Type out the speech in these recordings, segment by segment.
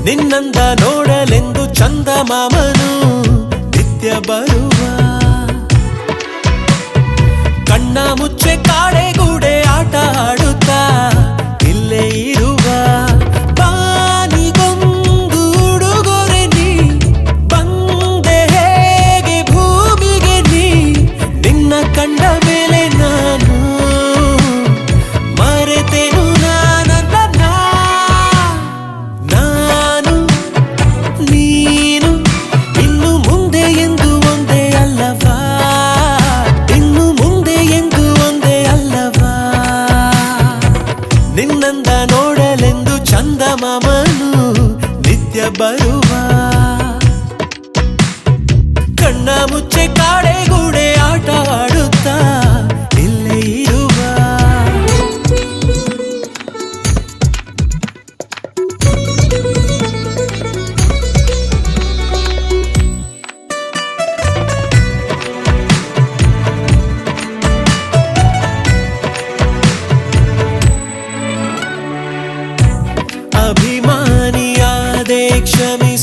ನಿನ್ನಂದ ನೋಡಲೆಂದು ಚಂದಮಾಮನು ನಿತ್ಯ ಬರುವ ಕಣ್ಣ ಮುಚ್ಚೆ ಕಾಡೆಗೂಡೆ ಆಟ ಆಡುತ್ತಾ ಇಲ್ಲೇ ಇರುವ ಬಾನಿಗೊಂದು ಉಡುಗೊರೆ ನೀ ಬಂದೆ ಹೇಗೆ ಭೂಮಿಗೆ ನೀ ನಿನ್ನ ಕಂಡ ಮೇಲೆ ನಾನು ಮರೆತೆನು ನಾನು ನೀನು ಇನ್ನು ಮುಂದೆ ಎಂದು ಒಂದೇ ಅಲ್ಲವಾ ಇನ್ನು ಮುಂದೆ ಎಂದು ಒಂದೇ ಅಲ್ಲವಾ ನಿನ್ನಂದ ನೋಡಲೆಂದು ಚಂದಮಾಮನು ನಿತ್ಯ ಬರುವ ಕಣ್ಣ ಮುಚ್ಚೆ ಕಾಡೆಗೂಡೆ ಆಟ ಆಡುತ್ತಾ ಇಲ್ಲೇ ಇರುವ ಅಭಿಮಾನಿಯಾದೆ ಕ್ಷಮಿಸಿ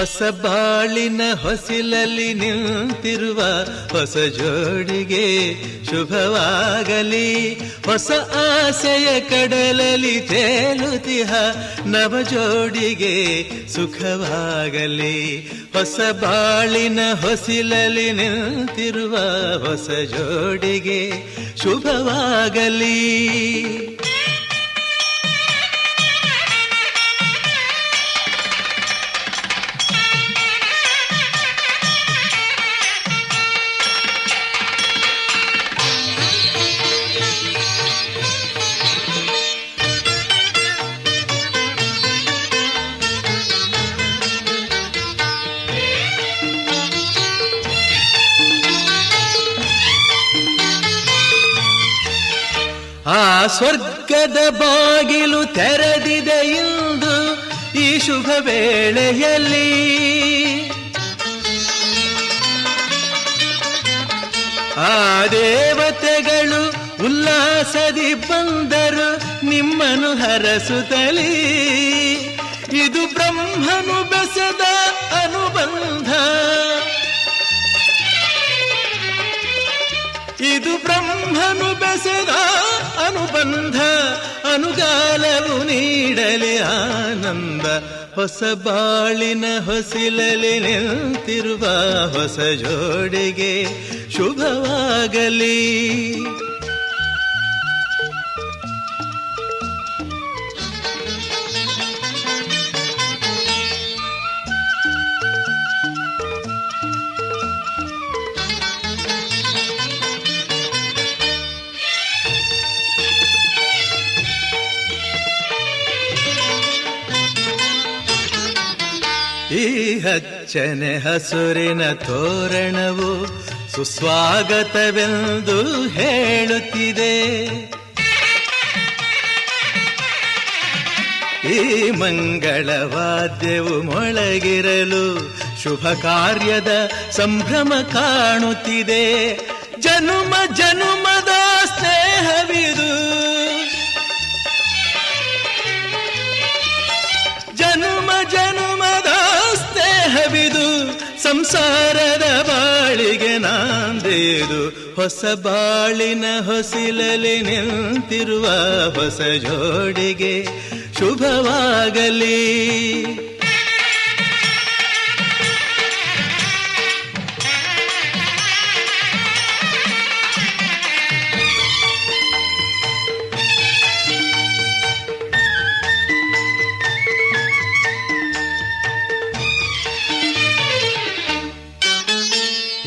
ಹೊಸ ಬಾಳಿನ ಹೊಸಿಲಲ್ಲಿ ನಿಂತಿರುವ ಹೊಸ ಜೋಡಿಗೆ ಶುಭವಾಗಲಿ. ಹೊಸ ಆಸೆಯ ಕಡಲಲ್ಲಿ ತೇಲುತಿಹ ನವ ಜೋಡಿಗೆ ಸುಖವಾಗಲಿ. ಹೊಸ ಬಾಳಿನ ಹೊಸಿಲಲ್ಲಿ ನಿಂತಿರುವ ಹೊಸ ಜೋಡಿಗೆ ಶುಭವಾಗಲಿ. ಆ ಸ್ವರ್ಗದ ಬಾಗಿಲು ತೆರೆದಿದೆ ಇಂದು ಈ ಶುಭ ವೇಳೆಯಲ್ಲಿ. ಆ ದೇವತೆಗಳು ಉಲ್ಲಾಸದಿ ಬಂದರು ನಿಮ್ಮನ್ನು ಹರಸುತ್ತಲೀ. ಇದು ಬ್ರಹ್ಮನು ಬೆಸೆದ ಅನುಬಂಧ, ಇದು ಬ್ರಹ್ಮನು ಬೆಸೆದ ಅನುಬಂಧ. ಅನುಗಾಲವು ನೀಡಲಿ ಆನಂದ. ಹೊಸ ಬಾಳಿನ ಹೊಸಿಲಲ್ಲಿ ನಿಂತಿರುವ ಹೊಸ ಜೋಡಿಗೆ ಶುಭವಾಗಲಿ. ಈ ಹಚ್ಚನೆ ಹಸುರಿನ ತೋರಣವು ಸುಸ್ವಾಗತವೆಂದು ಹೇಳುತ್ತಿದೆ. ಈ ಮಂಗಳವಾದ್ಯವು ಮೊಳಗಿರಲು ಶುಭ ಕಾರ್ಯದ ಸಂಭ್ರಮ ಕಾಣುತ್ತಿದೆ. ಜನುಮ ಜನುಮದ ಸ್ನೇಹವಿದು, ಜನುಮ ಜನುಮದ ಸ್ನೇಹವಿದು. ಸಂಸಾರದ ಬಾಳಿಗೆ ನಾಂದೇದು. ಹೊಸ ಬಾಳಿನ ಹೊಸಿಲಲ್ಲಿ ನಿಂತಿರುವ ಹೊಸ ಜೋಡಿಗೆ ಶುಭವಾಗಲಿ.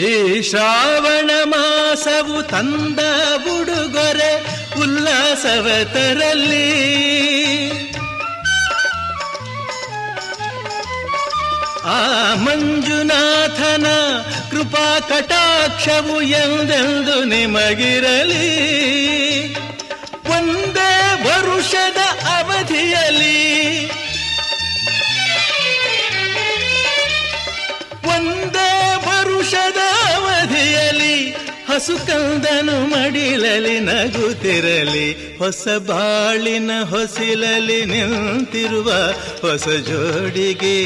ಈ ಶ್ರಾವಣ ಮಾಸವು ತಂದ ಉಡುಗೊರೆ ಉಲ್ಲಾಸವ ತರಲಿ. ಆ ಮಂಜುನಾಥನ ಕೃಪಾ ಕಟಾಕ್ಷವು ಎಂದೆಂದು ನಿಮಗಿರಲಿ. ಒಂದೇ ವರುಷದ ಅವಧಿಯಲ್ಲಿ, ಒಂದೇ ವರುಷದ ಅವಧಿಯಲ್ಲಿ ಹಸುಕಂದನು ಮಡಿಲಲಿ ನಗುತ್ತಿರಲಿ. ಹೊಸ ಬಾಳಿನ ಹೊಸಿಲಲ್ಲಿ ನಿಂತಿರುವ ಹೊಸ ಜೋಡಿಗೆ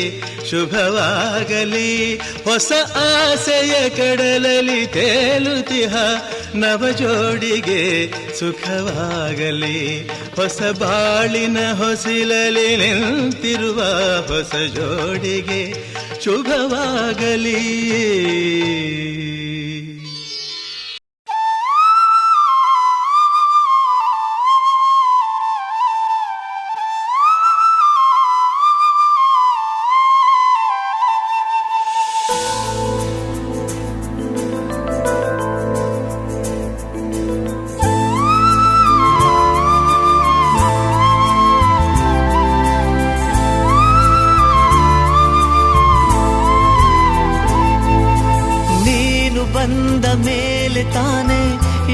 ಶುಭವಾಗಲಿ. ಹೊಸ ಆಸೆಯ ಕಡಲಲ್ಲಿ ತೇಲುತಿಹ ನವ ಜೋಡಿಗೆ ಸುಖವಾಗಲಿ. ಹೊಸ ಬಾಳಿನ ಹೊಸಿಲಲ್ಲಿ ನಿಂತಿರುವ ಹೊಸ ಜೋಡಿಗೆ ಶುಭವಾಗಲಿ. ಬಂದ ಮೇಲೆ ತಾನೆ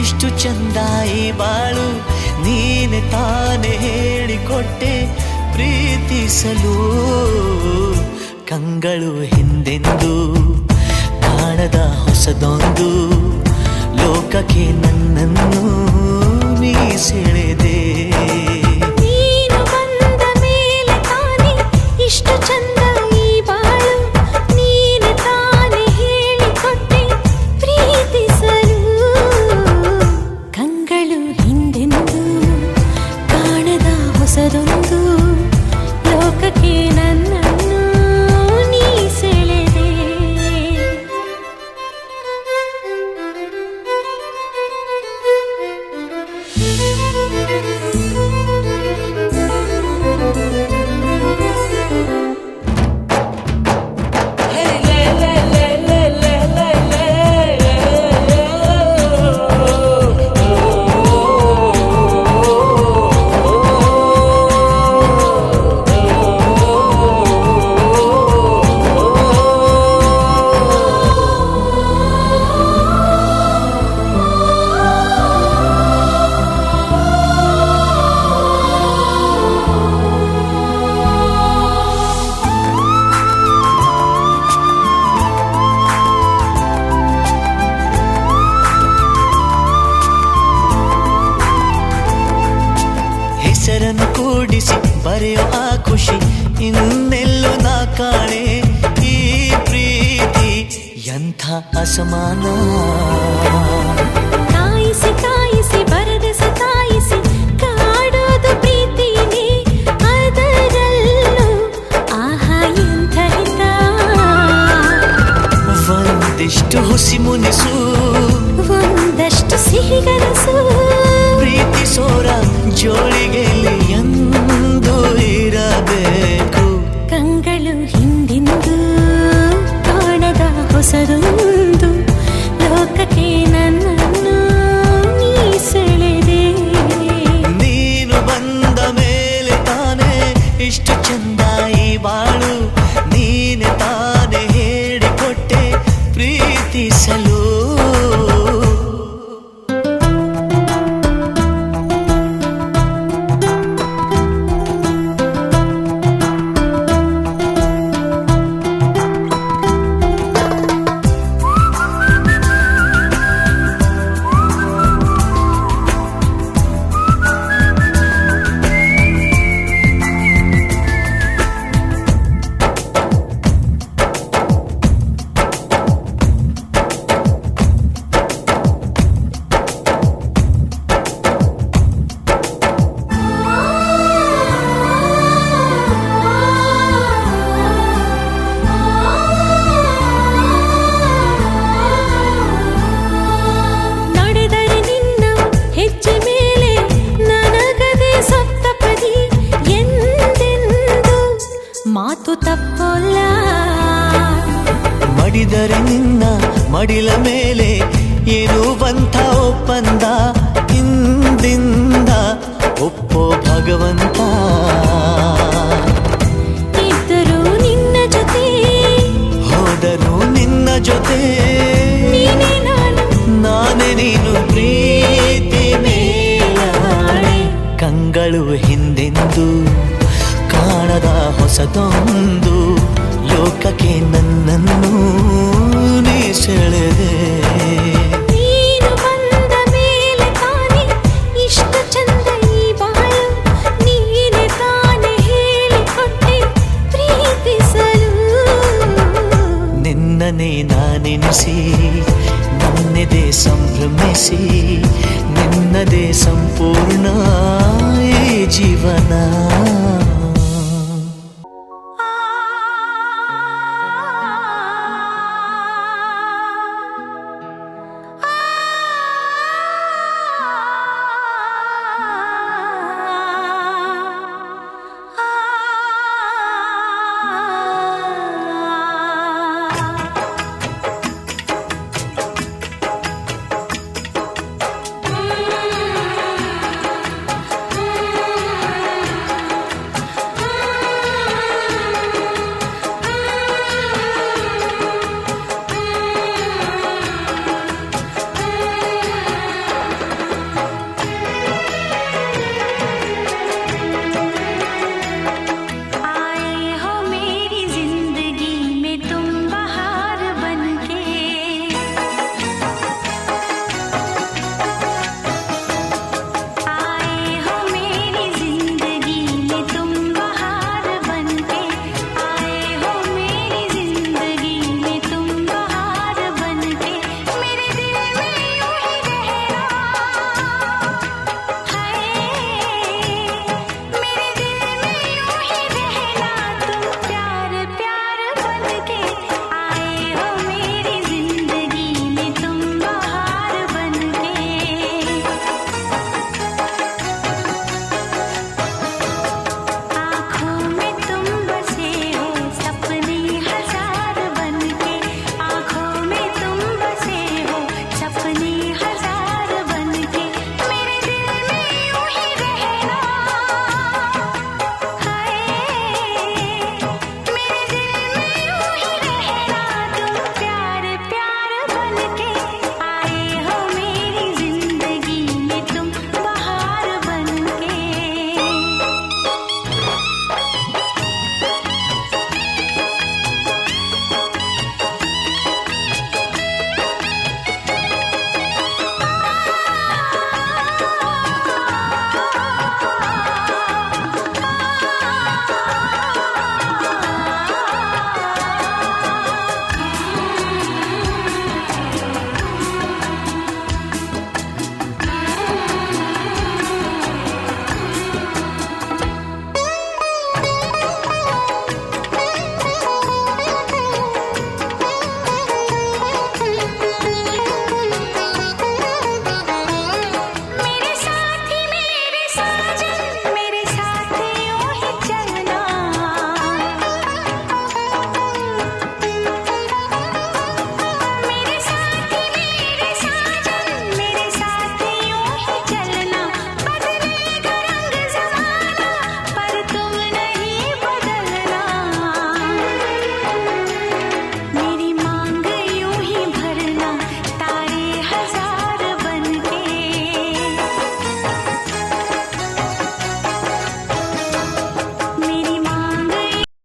ಇಷ್ಟು ಚಂದ ಈ ಬಾಳು. ನೀನೆ ತಾನೆ ಹೇಳಿಕೊಟ್ಟೆ ಪ್ರೀತಿಸಲು. ಕಂಗಳು ಹಿಂದೆಂದು ಕಾಣದ ಹೊಸದೊಂದು ಲೋಕಕ್ಕೆ ನನ್ನನ್ನು ನೀ ಸೆಳೆದೆ. ನೀನು ಬಂದ ಮೇಲೆ ತಾನೆ ಇಷ್ಟು ಚಂದ ಈ ಬಾಳು. ಹಿಂದೆಂದೂ ಕಾಣದ ಹೊಸದೊಂದು ಲೋಕಕ್ಕೆ ನನ್ನನ್ನು ನೀ ಸೆಳೆದೆ. ಹೆಸರನ್ನು ಕೂಡಿಸಿ ಬರೆಯೋ ಆ ಖುಷಿ ಇನ್ನೆಲ್ಲೂ ನಾ ಕಾಣೆ. ಈ ಪ್ರೀತಿ ಎಂಥ ಅಸಮಾನ. ಕಾಯಿಸಿ ಕಾಯಿಸಿ ಬರದೆ ಸತಾಯಿಸಿ ಕಾಡೋದು ಪ್ರೀತಿನೇ, ಅದರಲ್ಲೂ ಆಹಾ ಎಂಥ ಹಿತ. ಒಂದಿಷ್ಟು ಹುಸಿ ಮುನಿಸು, ಒಂದಷ್ಟು ಸಿಹಿಗನಸು, ಪ್ರೀತಿಸೋರ ಜೋಳಿಗೆಯಲ್ಲಿ ಎಂದು ಇರಬೇಕು. ಕಂಗಳು ಹಿಂದೆಂದೂ ಕಾಣದ ಹೊಸದೊಂದು ಲೋಕಕ್ಕೆ ನನ್ನನ್ನು ನೀ ಸೆಳೆದೆ. ನೀನು ಬಂದ ಮೇಲೆ ತಾನೇ ಇಷ್ಟು ಚಂದ ಈ ಬಾಳು. ನೀನೆ ತಾನೇ ಹೇಳಿಕೊಟ್ಟೆ ಪ್ರೀತಿಸಲು. ಮಾತು ತಪ್ಪಲ್ಲ. ಮಡಿದರೆ ನಿನ್ನ ಮಡಿಲ ಮೇಲೆ ಏನುವಂಥ ಒಪ್ಪಂದ. ಹಿಂದಿಂದ ಒಪ್ಪೋ ಭಗವಂತ. ಇದ್ದರೂ ನಿನ್ನ ಜೊತೆ, ಹೋದರೂ ನಿನ್ನ ಜೊತೆ, ನೀನೇ ನಾನು, ನಾನೇ ನೀನು ಪ್ರೀತಿ ಮೇಲಾಣೆ. ಕಂಗಳು ಹಿಂದೆಂದು ಕಾಣದ ಹೊಸದೊಂದು ಲೋಕಕ್ಕೆ ನನ್ನನ್ನು ನೀ ಸೆಳೆದೆ. ನೀನು ಬಂದ ಮೇಲೆ ತಾನೇ ಇಷ್ಟು ಚಂದ ಈ ಬಾಳು. ನೀನೆ ತಾನೇ ಹೇಳಿಕೊಟ್ಟೆ ಪ್ರೀತಿಸಲು. ನಿನ್ನನೇ ನಾನೆನಿಸಿ ನನ್ನೆದೆ ಸಂಭ್ರಮಿಸಿ, ನಿನ್ನದೇ ಸಂಪೂರ್ಣ ಈ ಜೀವನ.